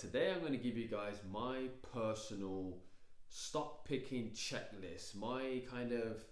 Today I'm going to give you guys my personal stock picking checklist, my kind of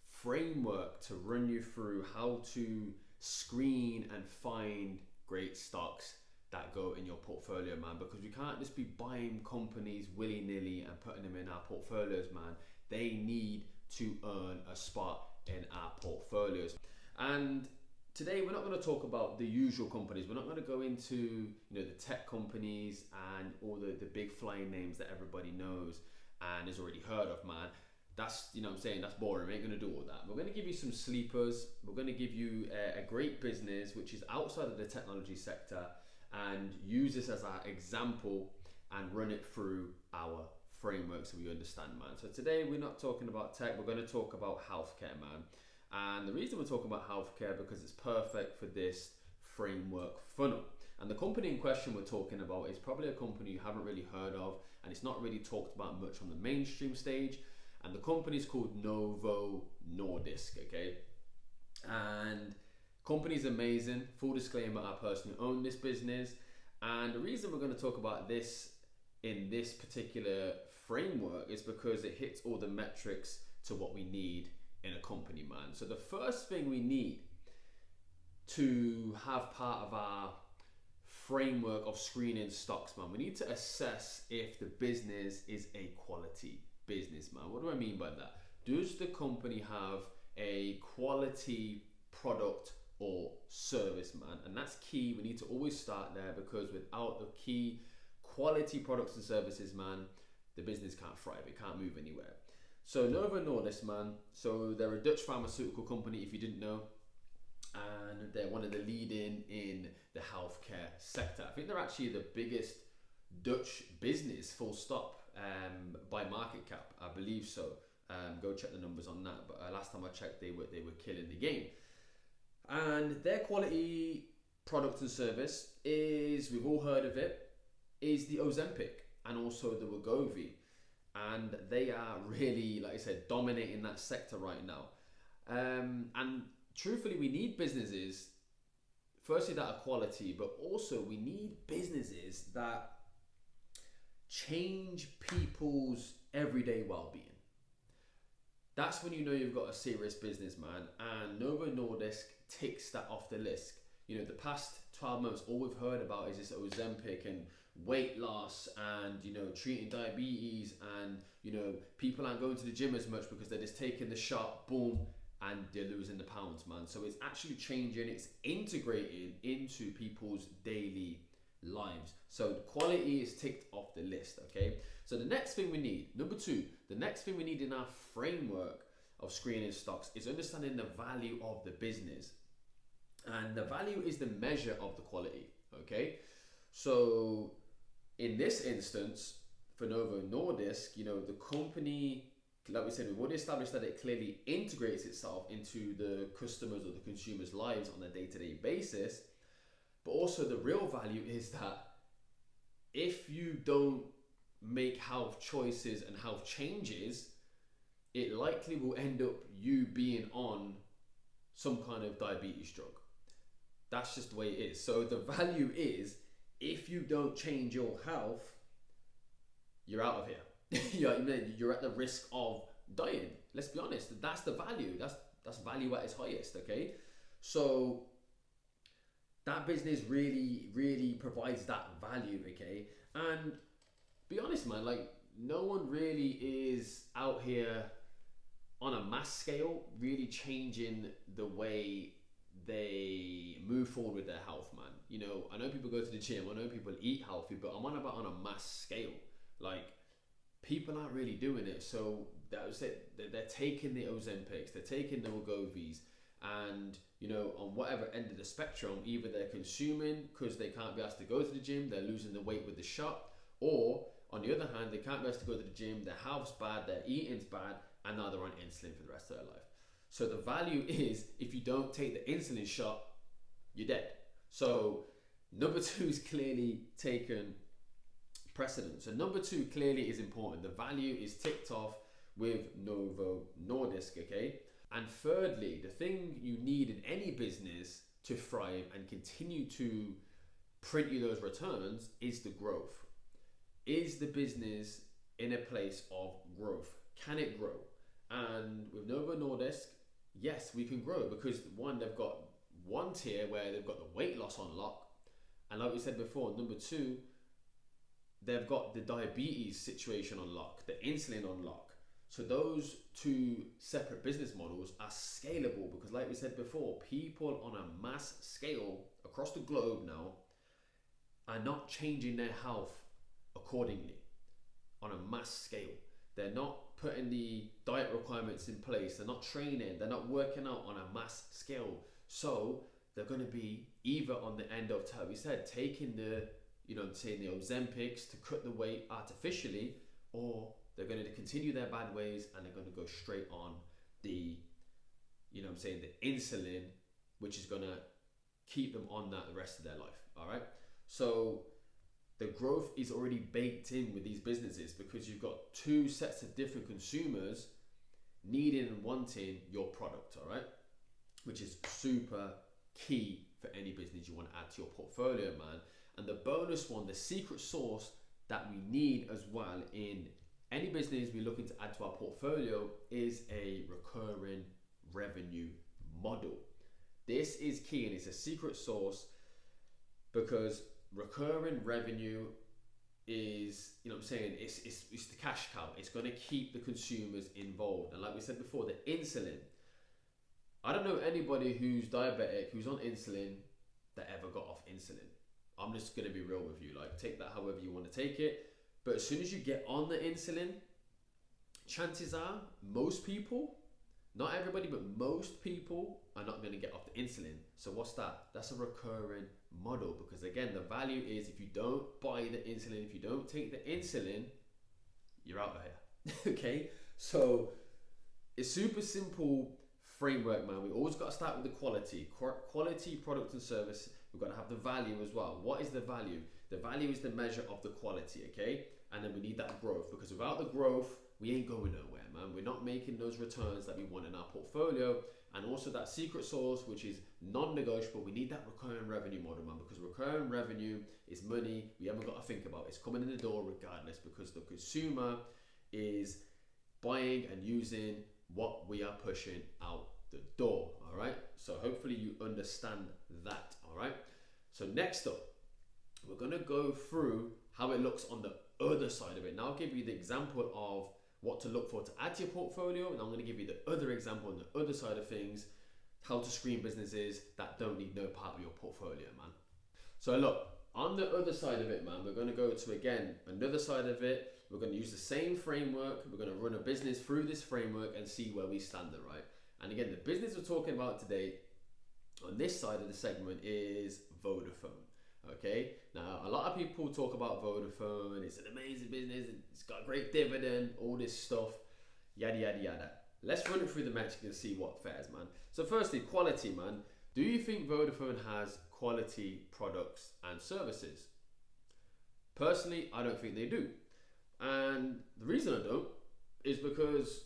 framework to run you through how to screen and find great stocks that go in your portfolio, man, because we can't just be buying companies willy-nilly and putting them in our portfolios, man. They need to earn a spot in our portfolios. And today we're not going to talk about the usual companies. We're not going to go into the tech companies and all the big flying names that everybody knows and has already heard of, man. That's that's boring. We ain't going to do all that. We're going to give you some sleepers. We're going to give you a great business which is outside of the technology sector and use this as our example and run it through our framework so we understand, man. So today we're not talking about tech. We're going to talk about healthcare, man. And the reason we're talking about healthcare because it's perfect for this framework funnel. And the company in question we're talking about is probably a company you haven't really heard of, and it's not really talked about much on the mainstream stage. And the company is called Novo Nordisk, okay? And company's amazing. Full disclaimer, I personally own this business. And the reason we're going to talk about this in this particular framework is because it hits all the metrics to what we need in a company, man. So the first thing we need to have part of our framework of screening stocks, man, we need to assess if the business is a quality business, man. What do I mean by that? Does the company have a quality product or service, man? And that's key. We need to always start there because without the key quality products and services, man, the business can't thrive. It can't move anywhere. So Novo Nordisk, man, so they're a Dutch pharmaceutical company, if you didn't know, and they're one of the leading in the healthcare sector. I think they're actually the biggest Dutch business, full stop, by market cap, I believe so. Go check the numbers on that, but last time I checked, they were killing the game. And their quality product and service is, we've all heard of it, is the Ozempic and also the Wegovy. And they are really, like I said, dominating that sector right now. And truthfully, we need businesses, firstly, that are quality, but also we need businesses that change people's everyday well-being. That's when you know you've got a serious business, man. And Novo Nordisk ticks that off the list. The past 12 months, all we've heard about is this Ozempic and weight loss and treating diabetes, and people aren't going to the gym as much because they're just taking the shot, boom, and they're losing the pounds, man. So it's actually changing, it's integrated into people's daily lives. So the quality is ticked off the list, okay? So the next thing we need, number two, the next thing we need in our framework of screening stocks is understanding the value of the business. And the value is the measure of the quality, okay? So in this instance, for Novo Nordisk, the company, like we said, we've already established that it clearly integrates itself into the customers or the consumers' lives on a day-to-day basis. But also the real value is that if you don't make health choices and health changes, it likely will end up you being on some kind of diabetes drug. That's just the way it is. So the value is, if you don't change your health, you're out of here. You're at the risk of dying. Let's be honest. That's the value. That's value at its highest. Okay, so that business really, really provides that value. Okay, and be honest, man. Like, no one really is out here on a mass scale really changing the way they move forward with their health, man. I know people go to the gym, I know people eat healthy, but I'm on about on a mass scale. Like, people aren't really doing it. So that's it. They're taking the Ozempics, they're taking the Wegovys, and on whatever end of the spectrum, either they're consuming because they can't be asked to go to the gym, they're losing the weight with the shot, or on the other hand, they can't be asked to go to the gym, their health's bad, their eating's bad, and now they're on insulin for the rest of their life. So the value is, if you don't take the insulin shot, you're dead. So number two is clearly taken precedence. So number two clearly is important. The value is ticked off with Novo Nordisk, okay? And thirdly, the thing you need in any business to thrive and continue to print you those returns is the growth. is the business in a place of growth? Can it grow? And with Novo Nordisk, yes, we can grow because one, they've got one tier where they've got the weight loss on lock. And like we said before, number two, they've got the diabetes situation on lock, the insulin on lock. So those two separate business models are scalable because like we said before, people on a mass scale across the globe now are not changing their health accordingly on a mass scale. They're not putting the diet requirements in place. They're not training. They're not working out on a mass scale. So they're going to be either on the end of, how we said, taking the, the Ozempics to cut the weight artificially, or they're going to continue their bad ways and they're going to go straight on the, the insulin, which is going to keep them on that the rest of their life. All right. So the growth is already baked in with these businesses because you've got two sets of different consumers needing and wanting your product. All right. Which is super key for any business you want to add to your portfolio, man. And the bonus one, the secret sauce that we need as well in any business we're looking to add to our portfolio is a recurring revenue model. This is key and it's a secret sauce because recurring revenue is, it's the cash cow. It's going to keep the consumers involved. And like we said before, the insulin, I don't know anybody who's diabetic, who's on insulin, that ever got off insulin. I'm just going to be real with you. Like, take that however you want to take it. But as soon as you get on the insulin, chances are most people, not everybody, but most people are not going to get off the insulin. So what's that? That's a recurring model because again, the value is if you don't buy the insulin, if you don't take the insulin, you're out of here. Okay? So it's super simple framework, man. We always got to start with the quality product and service. We've got to have the value as well. What is the value? The value is the measure of the quality, okay? And then we need that growth because without the growth, we ain't going nowhere, man. We're not making those returns that we want in our portfolio. And also that secret sauce, which is non-negotiable. We need that recurring revenue model, man, because recurring revenue is money we haven't got to think about. It's coming in the door regardless because the consumer is buying and using what we are pushing out the door. All right, so hopefully you understand that. All right, so next up we're going to go through how it looks on the other side of it. Now I'll give you the example of what to look for to add to your portfolio, and I'm going to give you the other example on the other side of things, how to screen businesses that don't need no part of your portfolio, man. So look, on the other side of it, man, we're going to go to, again, another side of it. We're going to use the same framework. We're going to run a business through this framework and see where we stand, right? And again, the business we're talking about today on this side of the segment is Vodafone. Okay, now a lot of people talk about Vodafone. It's an amazing business. It's got a great dividend, all this stuff, yada, yada, yada. Let's run it through the metrics and see what fares, man. So firstly, quality, man. Do you think Vodafone has quality products and services? Personally, I don't think they do. And the reason I don't is because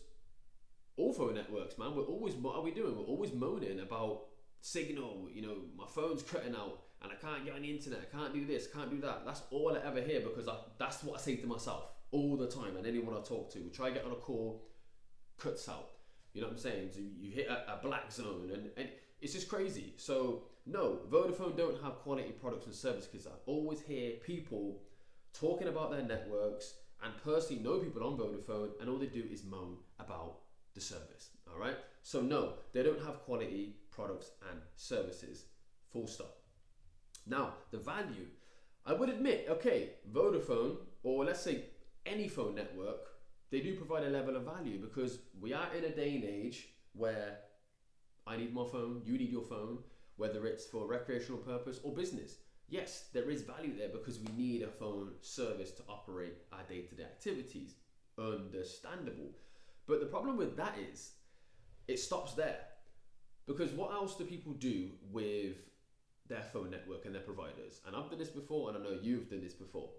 all phone networks, man, what are we doing? We're always moaning about signal, my phone's cutting out and I can't get on the internet, I can't do this, can't do that. That's all I ever hear because that's what I say to myself all the time, and anyone I talk to, we try to get on a call, cuts out. You know what I'm saying? So you hit a black zone and it's just crazy. So no, Vodafone don't have quality products and services because I always hear people talking about their networks and personally know people on Vodafone and all they do is moan about the service. All right. So no, they don't have quality products and services. Full stop. Now, the value, I would admit, okay, Vodafone, or let's say any phone network, they do provide a level of value because we are in a day and age where I need my phone, you need your phone, whether it's for recreational purpose or business. Yes, there is value there because we need a phone service to operate our day-to-day activities. Understandable. But the problem with that is it stops there. Because what else do people do with their phone network and their providers? And I've done this before, and I know you've done this before.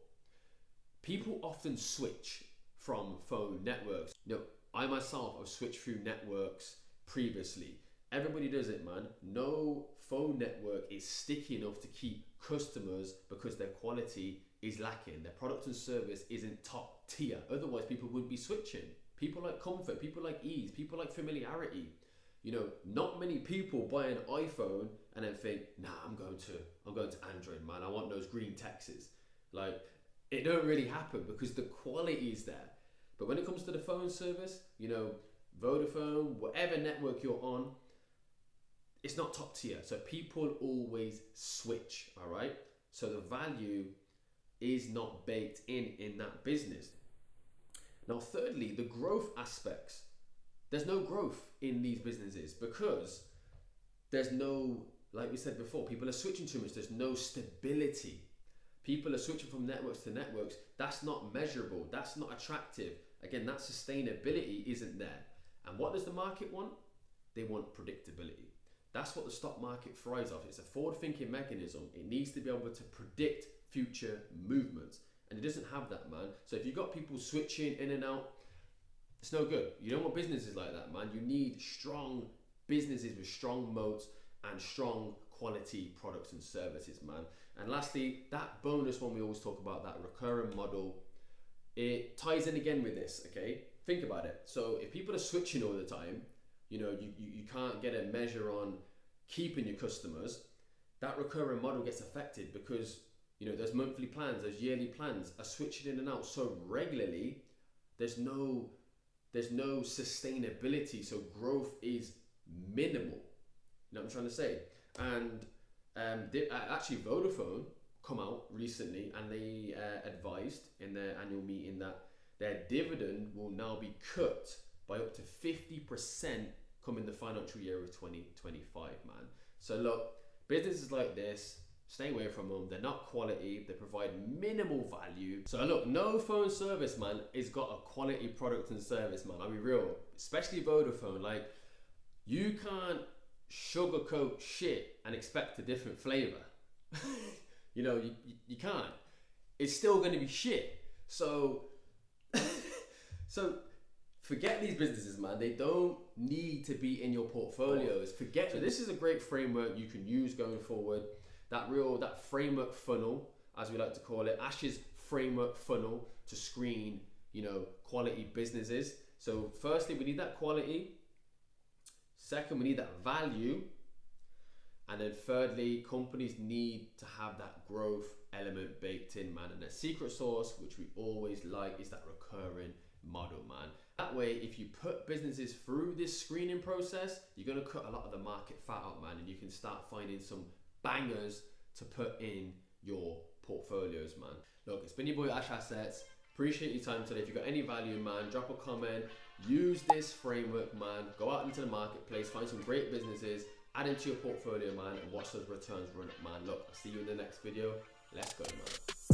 People often switch from phone networks. I myself have switched through networks previously. Everybody does it, man. No phone network is sticky enough to keep customers because their quality is lacking. Their product and service isn't top tier. Otherwise, people would be switching. People like comfort, people like ease, people like familiarity. You know, not many people buy an iPhone and then think, nah, I'm going to Android, man. I want those green Texas. Like, it don't really happen because the quality is there. But when it comes to the phone service, you know, Vodafone, whatever network you're on, it's not top tier. So people always switch, all right? So the value is not baked in that business. Now, thirdly, the growth aspects. There's no growth in these businesses because there's no, like we said before, people are switching too much. There's no stability. People are switching from networks to networks. That's not measurable. That's not attractive. Again, that sustainability isn't there. And what does the market want? They want predictability. That's what the stock market thrives off. It's a forward-thinking mechanism. It needs to be able to predict future movements. And it doesn't have that, man. So if you've got people switching in and out, it's no good. You don't want businesses like that, man. You need strong businesses with strong moats and strong quality products and services, man. And lastly, that bonus one we always talk about, that recurring model, it ties in again with this, okay? Think about it. So if people are switching all the time, you know, you can't get a measure on keeping your customers, that recurring model gets affected because, you know, there's monthly plans, there's yearly plans are switching in and out so regularly, there's no sustainability, so growth is minimal. You know what I'm trying to say? And actually Vodafone come out recently and they advised in their annual meeting that their dividend will now be cut by up to 50% coming the financial year of 2025, man. So look, businesses like this, stay away from them. They're not quality. They provide minimal value. So look, no phone service, man, has got a quality product and service, man. I'll be real, especially Vodafone. Like, you can't sugarcoat shit and expect a different flavor. You know, you can't. It's still going to be shit. So forget these businesses, man. They don't need to be in your portfolios. Forget. So this is a great framework you can use going forward. That framework funnel, as we like to call it, Ash's framework funnel to screen, you know, quality businesses. So firstly, we need that quality. Second, we need that value. And then thirdly, companies need to have that growth element baked in, man. And the secret sauce, which we always like, is that recurring model, man. That way, if you put businesses through this screening process, you're going to cut a lot of the market fat out, man. And you can start finding some bangers to put in your portfolios, man. Look, it's been your boy Ash Assets. Appreciate your time today. If you've got any value, man, drop a comment. Use this framework, man. Go out into the marketplace, find some great businesses, add into your portfolio, man, and watch those returns run up, man. Look, I'll see you in the next video. Let's go, man.